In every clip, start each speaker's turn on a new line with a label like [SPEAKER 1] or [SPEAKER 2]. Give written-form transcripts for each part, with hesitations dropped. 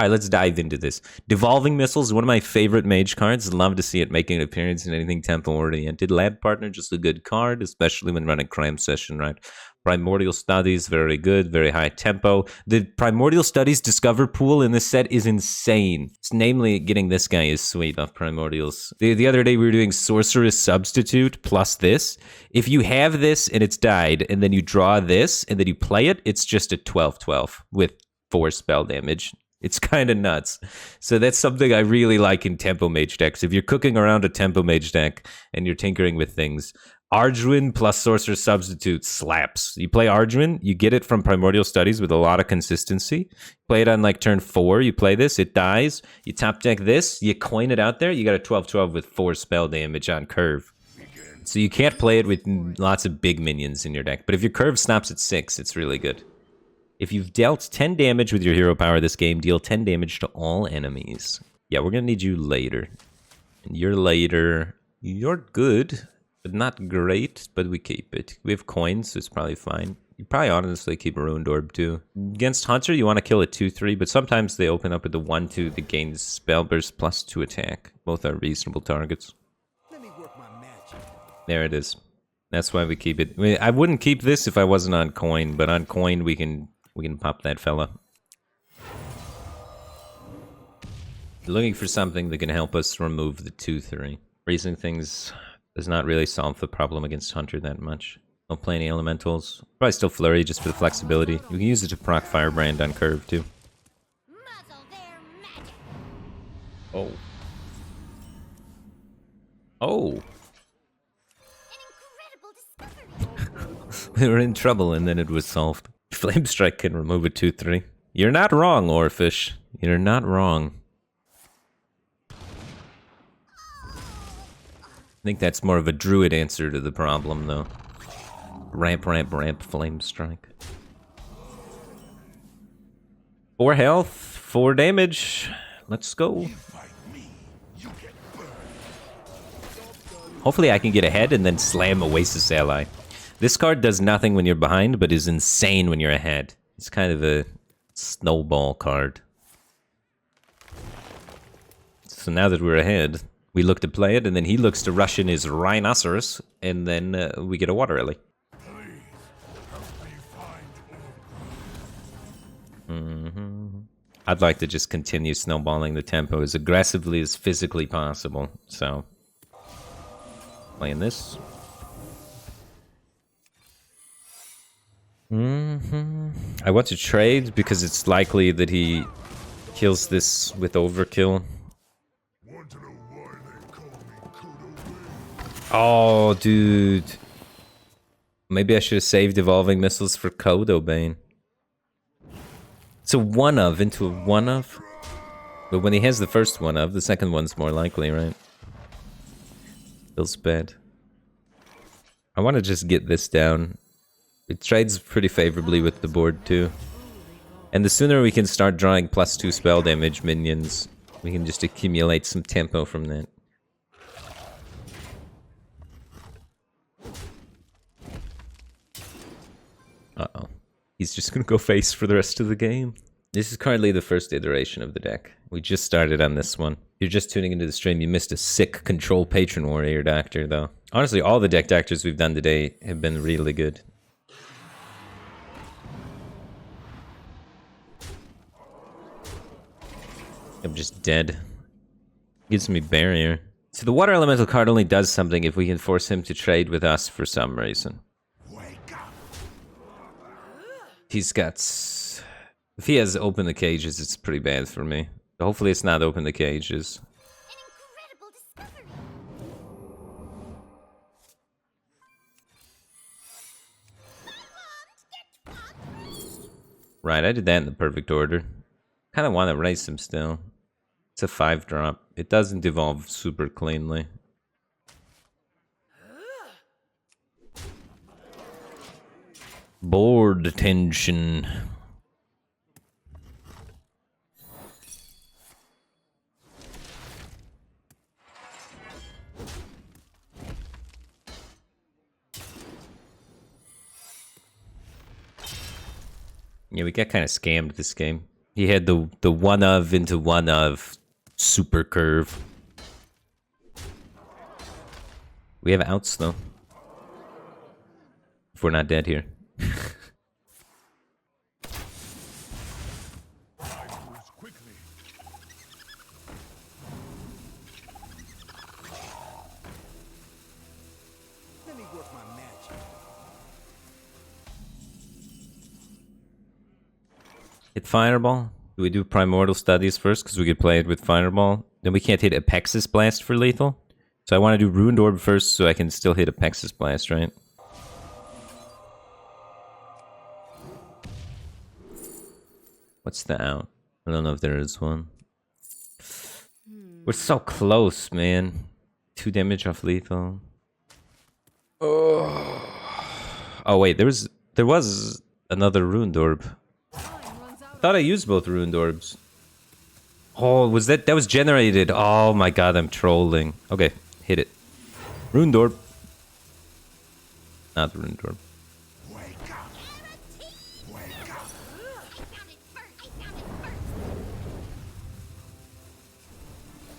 [SPEAKER 1] All right, let's dive into this. Devolving Missiles is one of my favorite mage cards. Love to see it making an appearance in anything tempo-oriented. Lab Partner, just a good card, especially when running Cram Session, right? Primordial Studies, very good, very high tempo. The Primordial Studies Discover pool in this set is insane. It's namely, getting this guy is sweet off Primordials. The other day we were doing Sorceress Substitute plus this. If you have this and it's died, and then you draw this, and then you play it, it's just a 12/12 with 4 spell damage. It's kind of nuts. So that's something I really like in Tempo Mage decks. If you're cooking around a Tempo Mage deck and you're tinkering with things, Arduin plus Sorcerer Substitute slaps. You play Arduin, you get it from Primordial Studies with a lot of consistency. Play it on like turn 4, you play this, it dies. You top deck this, you coin it out there, you got a 12/12 with 4 spell damage on curve. So you can't play it with lots of big minions in your deck. But if your curve stops at 6, it's really good. If you've dealt 10 damage with your hero power this game, deal 10 damage to all enemies. Yeah, we're going to need you later. And you're later. You're good, but not great, but we keep it. We have coins, so it's probably fine. You probably honestly keep a Ruined Orb, too. Against Hunter, you want to kill a 2/3, but sometimes they open up with the 1/2 that gains Spell Burst plus 2 attack. Both are reasonable targets. Let me work my magic. There it is. That's why we keep it. I mean, I wouldn't keep this if I wasn't on coin, but on coin we can pop that fella. Looking for something that can help us remove the 2/3. Freezing things does not really solve the problem against Hunter that much. Don't play any elementals. Probably still Flurry just for the flexibility. You can use it to proc Firebrand on curve too. Oh. Oh. We were in trouble and then it was solved. Flame Strike can remove a 2/3. You're not wrong, Orphish. You're not wrong. I think that's more of a druid answer to the problem, though. Ramp, ramp, ramp, Flame Strike. 4 health, 4 damage. Let's go. Hopefully I can get ahead and then slam Oasis Ally. This card does nothing when you're behind, but is insane when you're ahead. It's kind of a snowball card. So now that we're ahead, we look to play it, and then he looks to rush in his Rhinoceros, and then we get a Water Lily. I'd like to just continue snowballing the tempo as aggressively as physically possible, so... Playing this. I want to trade because it's likely that he kills this with overkill. Oh, dude. Maybe I should have saved Evolving Missiles for Kodo Bane. It's a one-of into a one-of. But when he has the first one-of, the second one's more likely, right? Feels bad. I want to just get this down. It trades pretty favorably with the board too. And the sooner we can start drawing +2 spell damage minions, we can just accumulate some tempo from that. Uh-oh. He's just gonna go face for the rest of the game. This is currently the first iteration of the deck. We just started on this one. If you're just tuning into the stream, you missed a sick Control Patron Warrior Doctor, though. Honestly, all the deck doctors we've done today have been really good. I'm just dead. Gives me barrier. So the Water Elemental card only does something if we can force him to trade with us for some reason. He's got... If he has Open the Cages, it's pretty bad for me. Hopefully it's not Open the Cages. Right, I did that in the perfect order. Kind of want to race him still. It's a 5-drop. It doesn't evolve super cleanly. Board tension. Yeah, we got kind of scammed this game. He had the one of into one of super curve. We have outs though. If we're not dead here. Hit Fireball. Do we do Primordial Studies first? Because we could play it with Fireball. Then we can't hit Apexis Blast for lethal. So I want to do Ruined Orb first so I can still hit Apexis Blast, right? What's the out? I don't know if there is one. We're so close, man. 2 damage off lethal. Oh wait, there was another Ruined Orb. I thought I used both Ruined Orbs. Oh, was that was generated? Oh my god, I'm trolling. Okay, hit it. Ruined Orb. Not Ruined Orb.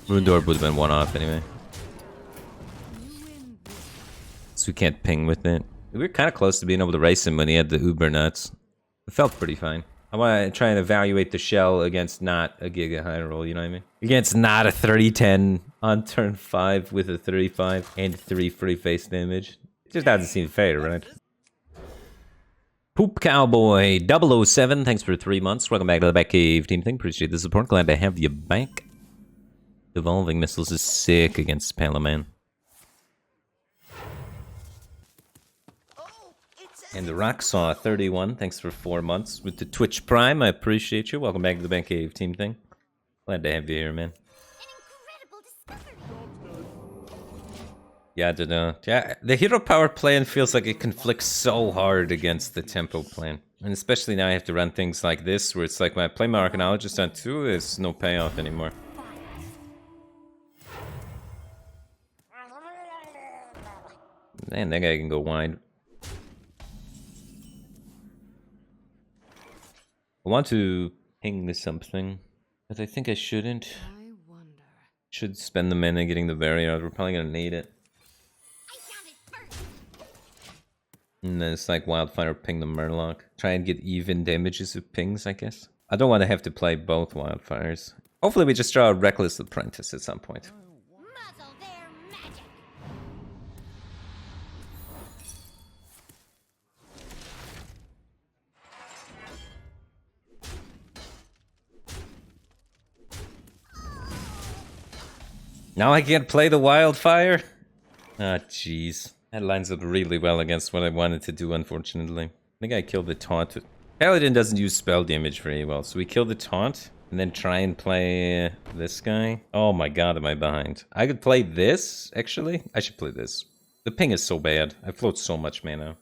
[SPEAKER 1] Ruined Orb would have been one off anyway. So we can't ping with it. We were kind of close to being able to race him when he had the Uber nuts. It felt pretty fine. I want to try and evaluate the shell against not a Giga high roll, you know what I mean? Against not a 30-10 on turn 5 with a 35 and 3 free face damage. It just doesn't seem fair, right? Poop Cowboy 007, thanks for 3 months. Welcome back to the Batcave team thing. Appreciate the support. Glad to have you back. Devolving Missiles is sick against Paladin. And the Rocksaw 31, thanks for 4 months with the Twitch Prime. I appreciate you. Welcome back to the Batcave team thing. Glad to have you here, man. Yeah, I don't know. Yeah, the hero power plan feels like it conflicts so hard against the tempo plan. And especially now I have to run things like this, where it's like when I play my Arcanologist on 2, there's no payoff anymore. Man, that guy can go wide. I want to ping this something, but I think I shouldn't. Should spend the mana getting the barrier. We're probably gonna need it. And then it's like Wildfire ping the Murloc. Try and get even damages with pings, I guess. I don't want to have to play both Wildfires. Hopefully we just draw a Reckless Apprentice at some point. Now I can't play the Wildfire? Ah, jeez. That lines up really well against what I wanted to do, unfortunately. I think I killed the Taunt. Paladin doesn't use spell damage very well, so we kill the Taunt, and then try and play this guy. Oh my god, am I behind? I could play this, actually. I should play this. The ping is so bad. I float so much mana.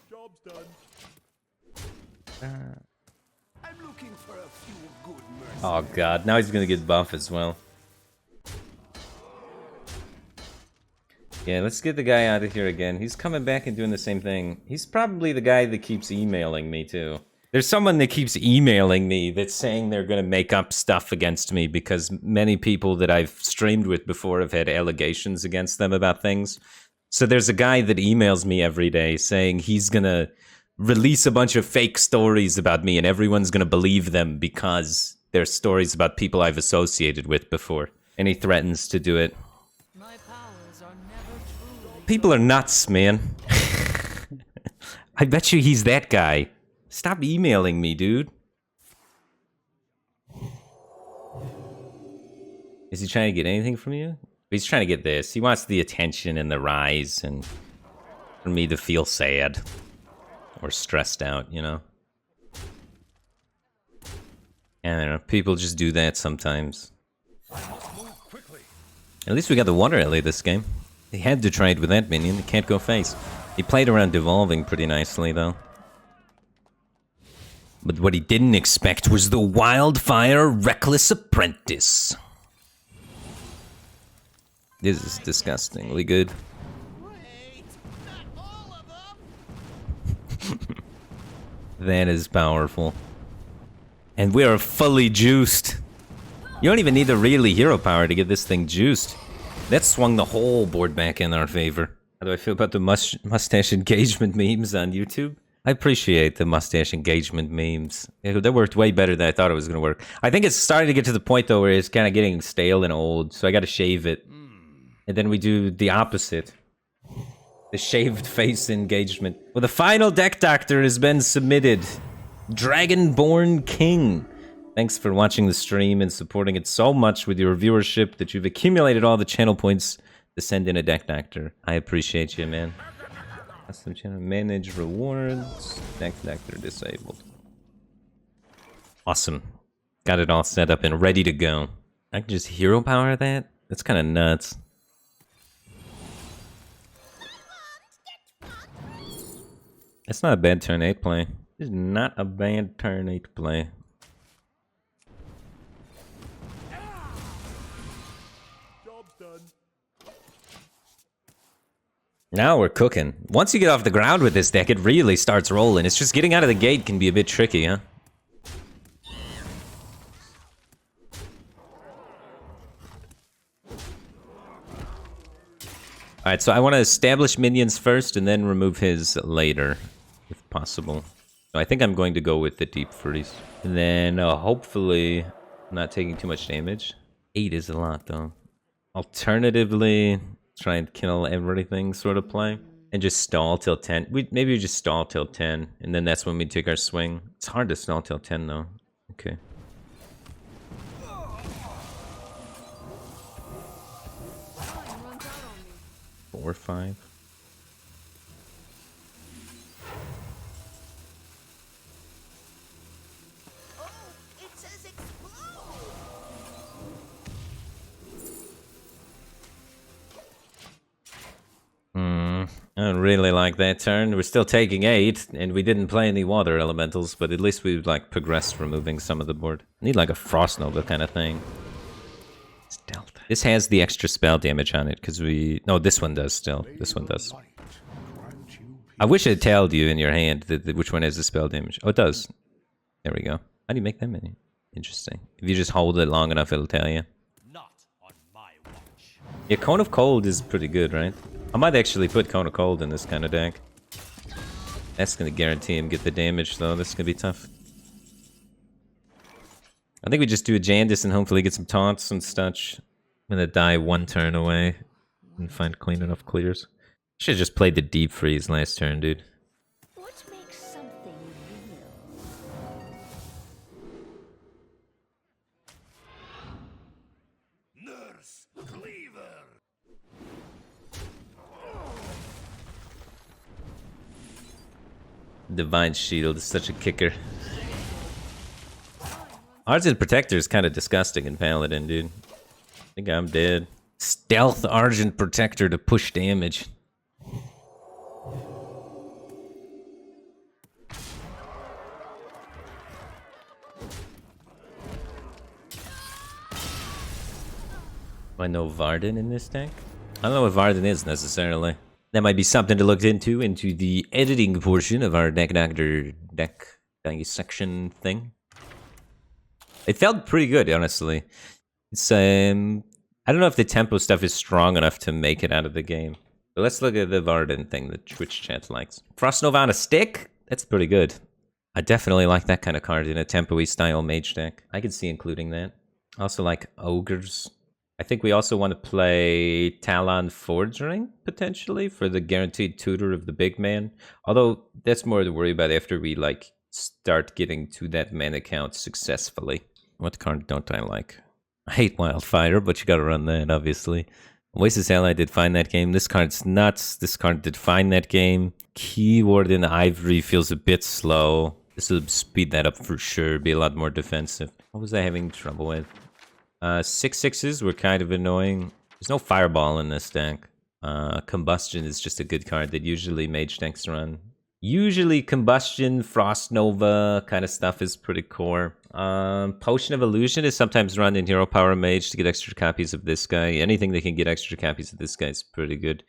[SPEAKER 1] Job's done. I'm looking for a few good mercies. Oh god, now he's gonna get buff as well. Yeah, let's get the guy out of here again. He's coming back and doing the same thing. He's probably the guy that keeps emailing me, too. There's someone that keeps emailing me that's saying they're going to make up stuff against me because many people that I've streamed with before have had allegations against them about things. So there's a guy that emails me every day saying he's going to release a bunch of fake stories about me and everyone's going to believe them because they're stories about people I've associated with before. And he threatens to do it. People are nuts, man. I bet you he's that guy. Stop emailing me, dude. Is he trying to get anything from you? He's trying to get this. He wants the attention and the rise and for me to feel sad or stressed out, you know? I don't know. People just do that sometimes. At least we got the Water Alley this game. He had to trade with that minion. He can't go face. He played around Devolving pretty nicely, though. But what he didn't expect was the Wildfire Reckless Apprentice. This is disgustingly good.
[SPEAKER 2] Wait, not all of them.
[SPEAKER 1] That is powerful. And we are fully juiced. You don't even need the really hero power to get this thing juiced. That swung the whole board back in our favor. How do I feel about the mustache engagement memes on YouTube? I appreciate the mustache engagement memes. That worked way better than I thought it was going to work. I think it's starting to get to the point, though, where it's kind of getting stale and old, so I got to shave it. And then we do the opposite. The shaved face engagement. Well, the final deck doctor has been submitted. Dragonborn King. Thanks for watching the stream and supporting it so much with your viewership that you've accumulated all the channel points to send in a deck doctor. I appreciate you, man. Custom channel, manage rewards. Deck doctor disabled. Awesome. Got it all set up and ready to go. I can just hero power that? That's kind of nuts. That's not a bad turn 8 play. It's not a bad turn 8 play. Now we're cooking. Once you get off the ground with this deck, it really starts rolling. It's just getting out of the gate can be a bit tricky, huh? Alright, so I want to establish minions first and then remove his later, if possible. So I think I'm going to go with the deep freeze. And then hopefully not taking too much damage. 8 is a lot, though. Alternatively, try and kill everything sort of play. And just stall till 10. Maybe we just stall till 10. And then that's when we take our swing. It's hard to stall till 10, though. Okay. Four or 5. I don't really like that turn. We're still taking 8, and we didn't play any water elementals, but at least we've like progressed removing some of the board. Need like a Frost Nova kind of thing. Stealth. This has the extra spell damage on it, because we... No, this one does still. This one does. I wish it told you in your hand which one has the spell damage. Oh, it does. There we go. How do you make that many? Interesting. If you just hold it long enough, it'll tell you. Not on my watch. Yeah, Cone of Cold is pretty good, right? I might actually put Cone of Cold in this kind of deck. That's going to guarantee him get the damage, though. This is going to be tough. I think we just do a Jandis and hopefully get some taunts and such. I'm going to die 1 turn away and find clean enough clears. Should have just played the deep freeze last turn, dude.
[SPEAKER 2] What makes something real?
[SPEAKER 3] Nurse Cleaver.
[SPEAKER 1] Divine Shield is such a kicker. Argent Protector is kind of disgusting in Paladin, dude. I think I'm dead. Stealth Argent Protector to push damage. Do I know Varden in this deck? I don't know what Varden is necessarily. That might be something to look into the editing portion of our deck doctor deck dissection thing. It felt pretty good, honestly. It's I don't know if the tempo stuff is strong enough to make it out of the game. But let's look at the Varden thing that Twitch chat likes. Frost Nova on a stick? That's pretty good. I definitely like that kind of card in a tempo-y style mage deck. I could see including that. I also like ogres. I think we also want to play Talon Forging, potentially, for the guaranteed tutor of the big man. Although, that's more to worry about after we, like, start getting to that mana count successfully. What card don't I like? I hate Wildfire, but you gotta run that, obviously. Oasis Ally did fine that game. This card's nuts. This card did fine that game. Keyword in Ivory feels a bit slow. This will speed that up for sure. Be a lot more defensive. What was I having trouble with? 6/6s were kind of annoying. There's no Fireball in this deck. Combustion is just a good card that usually mage decks run. Usually Combustion, Frost Nova kind of stuff is pretty core. Potion of Illusion is sometimes run in Hero Power Mage to get extra copies of this guy. Anything that can get extra copies of this guy is pretty good.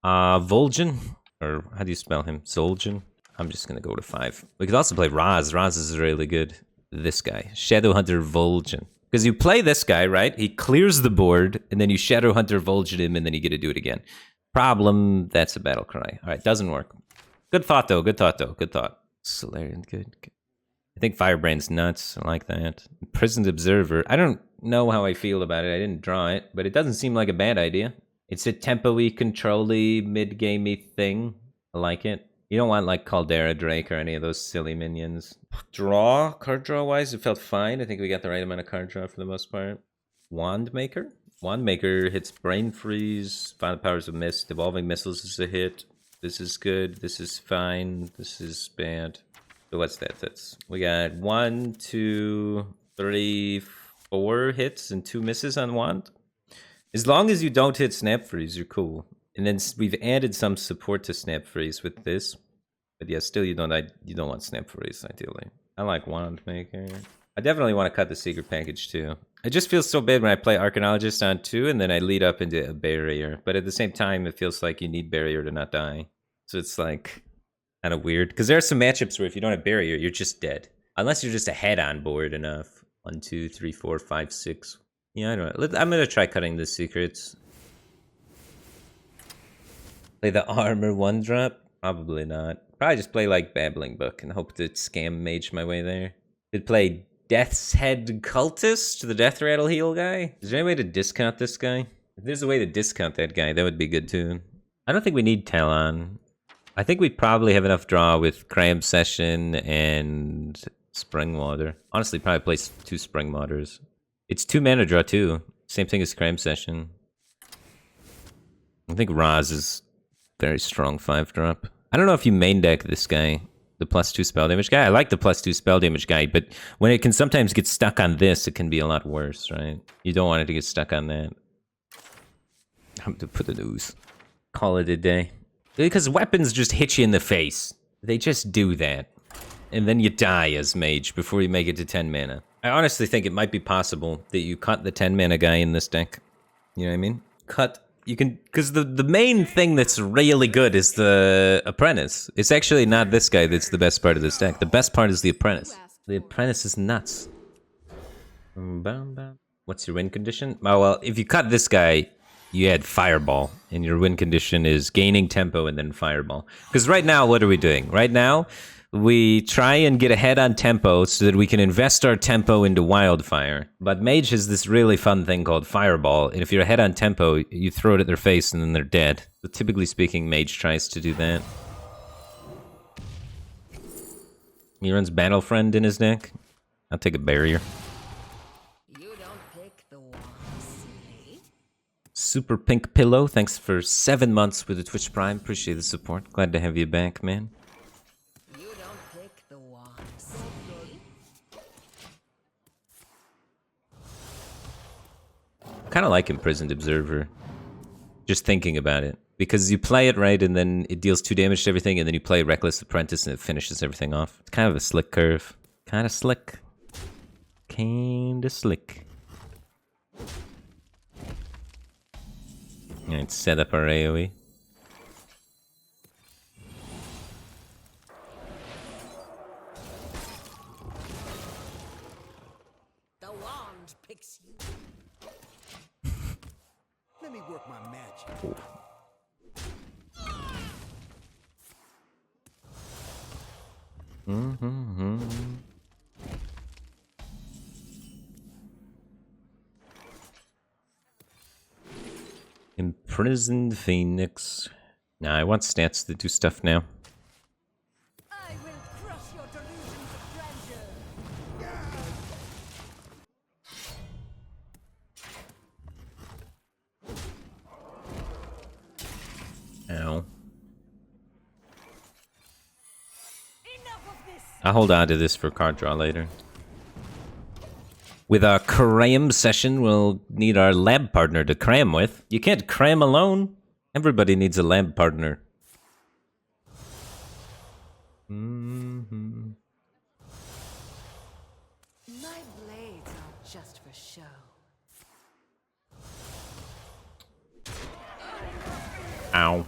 [SPEAKER 1] Vol'jin, or how do you spell him? Zol'jin? I'm just going to go to 5. We could also play Raz. Raz is really good. this guy, Shadowhunter Vol'jin. Because you play this guy, right? He clears the board, and then you Shadowhunter Vol'jin him, and then you get to do it again. Problem, that's a battle cry. All right, doesn't work. Good thought, though. Good thought, though. Good thought. Solarian, good. I think Firebrand's nuts. I like that. Prisoned Observer. I don't know how I feel about it. I didn't draw it, but it doesn't seem like a bad idea. It's a tempo-y, control-y, mid-gamey thing. I like it. You don't want like Caldera Drake or any of those silly minions. Card draw-wise, it felt fine. I think we got the right amount of card draw for the most part. Wand Maker hits Brain Freeze, Final Powers of Mist, Evolving Missiles is a hit. This is good. This is fine. This is bad. So what's that? We got 1, 2, 3, 4 hits and 2 misses on Wand. As long as you don't hit Snap Freeze, you're cool. And then we've added some support to Snap Freeze with this. But yeah, still you don't want Snap Freeze, ideally. I like Wand Maker. I definitely want to cut the secret package too. It just feels so bad when I play Arcanologist on 2 and then I lead up into a barrier. But at the same time, it feels like you need barrier to not die. So it's like kind of weird. Because there are some matchups where if you don't have barrier, you're just dead. Unless you're just ahead on board enough. 1, 2, 3, 4, 5, 6. Yeah, I don't know. I'm going to try cutting the secrets. Play the armor 1-drop? Probably not. Probably just play like Babbling Book and hope to scam Mage my way there. Did play Death's Head Cultist, the Death Rattle heal guy? Is there any way to discount this guy? If there's a way to discount that guy, that would be good too. I don't think we need Talon. I think we probably have enough draw with Cram Session and Springwater. Honestly, probably place 2 Springwaters. It's 2 mana draw too. Same thing as Cram Session. I think Raz is very strong 5-drop. I don't know if you main deck this guy, the +2 spell damage guy. I like the +2 spell damage guy, but when it can sometimes get stuck on this, it can be a lot worse, right? You don't want it to get stuck on that. I'm gonna put an ooze. Call it a day. Because weapons just hit you in the face. They just do that. And then you die as Mage before you make it to 10 mana. I honestly think it might be possible that you cut the 10 mana guy in this deck. You know what I mean? You can, because the main thing that's really good is the Apprentice. It's actually not this guy that's the best part of this deck. The best part is the Apprentice. The Apprentice is nuts. What's your win condition? Oh, well, if you cut this guy, you add Fireball, and your win condition is gaining tempo and then Fireball. Because right now, what are we doing? Right now, we try and get ahead on tempo so that we can invest our tempo into Wildfire. But Mage has this really fun thing called Fireball, and if you're ahead on tempo, you throw it at their face and then they're dead. So typically speaking, Mage tries to do that. He runs Battle Friend in his deck. I'll take a barrier.
[SPEAKER 2] You don't pick the one, silly.
[SPEAKER 1] Super Pink Pillow, thanks for 7 months with the Twitch Prime. Appreciate the support. Glad to have you back, man.
[SPEAKER 2] You don't pick the one, silly.
[SPEAKER 1] Kind of like Imprisoned Observer. Just thinking about it. Because you play it right and then it deals 2 damage to everything, and then you play Reckless Apprentice and it finishes everything off. It's kind of a slick curve. Kind of slick. Kinda slick. Alright, set up our AoE.
[SPEAKER 2] The wand picks you.
[SPEAKER 3] Let me work my magic.
[SPEAKER 1] Oh. Imprisoned Phoenix. Nah, I want stats to do stuff now.
[SPEAKER 2] I will crush your delusions of grandeur.
[SPEAKER 1] Ow.
[SPEAKER 2] Enough of this.
[SPEAKER 1] I'll hold on to this for card draw later. With our cram session, we'll need our lab partner to cram with. You can't cram alone. Everybody needs a lab partner.
[SPEAKER 2] My blades are just for show.
[SPEAKER 1] Ow.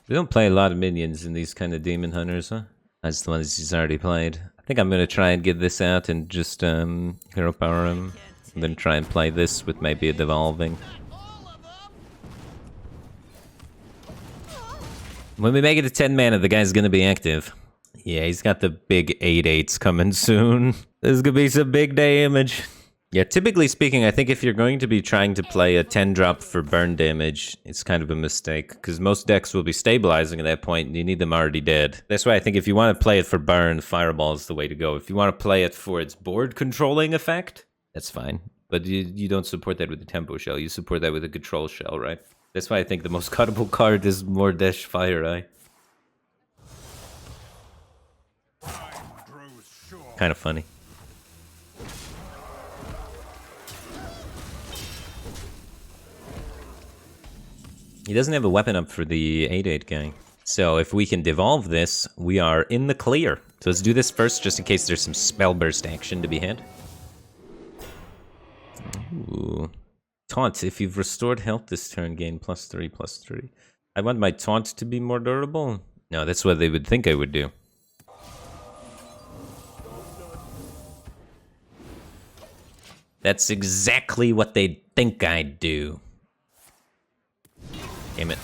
[SPEAKER 1] We don't play a lot of minions in these kind of demon hunters, huh? That's the ones he's already played. I think I'm gonna try and get this out and just hero power him, and then try and play this with maybe a devolving. When we make it to 10 mana, the guy's gonna be active. Yeah, he's got the big 8/8s coming soon. There's gonna be some big damage. Yeah, typically speaking, I think if you're going to be trying to play a 10 drop for burn damage, it's kind of a mistake, because most decks will be stabilizing at that point, and you need them already dead. That's why I think if you want to play it for burn, Fireball is the way to go. If you want to play it for its board controlling effect, that's fine. But you don't support that with the Tempo Shell, you support that with a Control Shell, right? That's why I think the most cuttable card is Mordresh Fire Eye. Kind of funny. He doesn't have a weapon up for the 8/8 guy. So if we can devolve this, we are in the clear. So let's do this first, just in case there's some spell burst action to be had. Ooh. Taunt. If you've restored health this turn, gain +3/+3. I want my taunt to be more durable. No, that's what they would think I would do. That's exactly what they'd think I'd do. Damn it.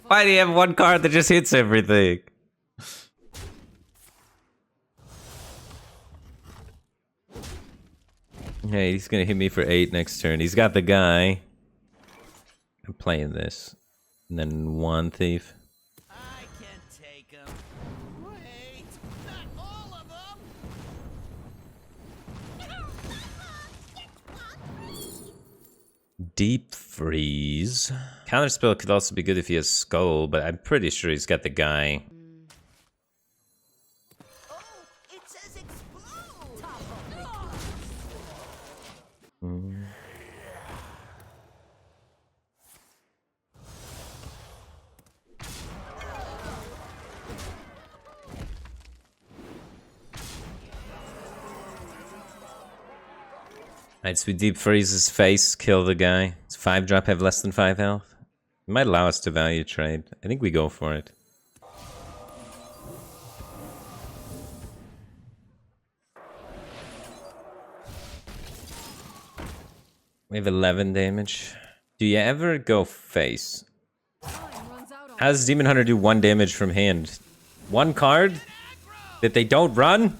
[SPEAKER 1] Why do you have one card that just hits everything? Hey, he's gonna hit me for 8 next turn. He's got the guy. I'm playing this. And then one thief.
[SPEAKER 3] I can take him. Wait, not all of them.
[SPEAKER 1] Deep freeze. Counterspell could also be good if he has skull, but I'm pretty sure he's got the guy.
[SPEAKER 3] Oh, it says explode.
[SPEAKER 1] Alright, so we deep freeze his face, kill the guy. Does 5 drop have less than 5 health? It might allow us to value trade. I think we go for it. We have 11 damage. Do you ever go face? How does Demon Hunter do 1 damage from hand? 1 card that they don't run?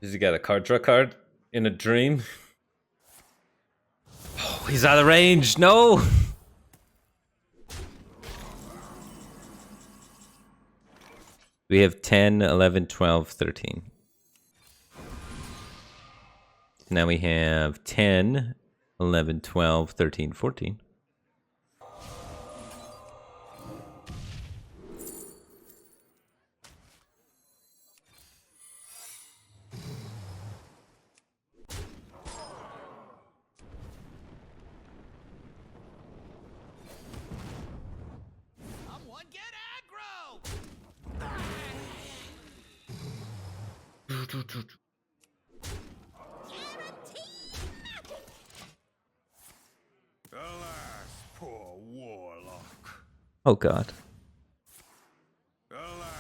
[SPEAKER 1] Has he got a card draw card in a dream? Oh, he's out of range. No! We have 10, 11, 12, 13. Now we have 10, 11, 12, 13, 14.
[SPEAKER 3] Someone get aggro.
[SPEAKER 4] Alas, poor warlock.
[SPEAKER 1] Oh god.
[SPEAKER 4] Alas,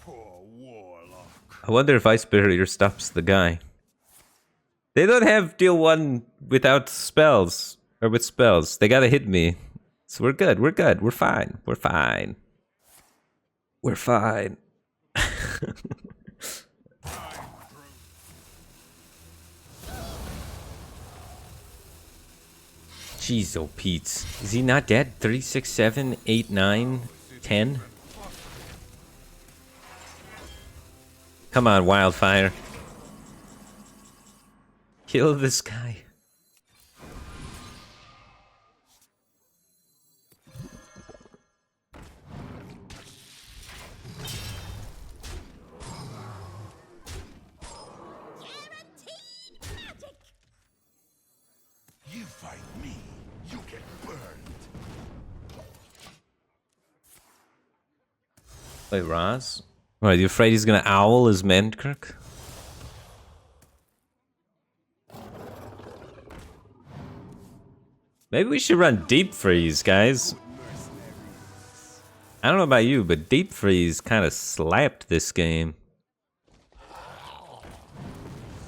[SPEAKER 4] poor warlock.
[SPEAKER 1] I wonder if Ice Barrier stops the guy. They don't have deal 1 without spells. Or with spells. They gotta hit me. So we're good, we're good, we're fine, we're fine. We're fine. Jeez, oh Pete. Is he not dead? 3, 6, 7, 8, 9, 10? Come on, Wildfire. Kill this guy.
[SPEAKER 4] You fight me, you get burned.
[SPEAKER 1] Wait, Raz? What, are you afraid he's gonna owl his Mendkirk? Maybe we should run Deep Freeze, guys. I don't know about you, but Deep Freeze kind of slapped this game.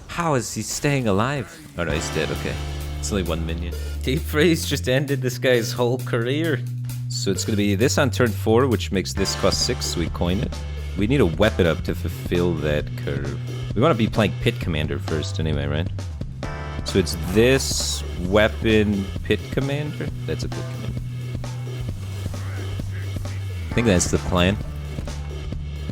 [SPEAKER 1] How is he staying alive? Oh no, he's dead, okay. It's only 1 minion. Deep Freeze just ended this guy's whole career. So it's gonna be this on turn 4, which makes this cost 6, so we coin it. We need a weapon up to fulfill that curve. We want to be playing Pit Commander first anyway, right? So it's this weapon Pit Commander? That's a Pit Commander. I think that's the plan.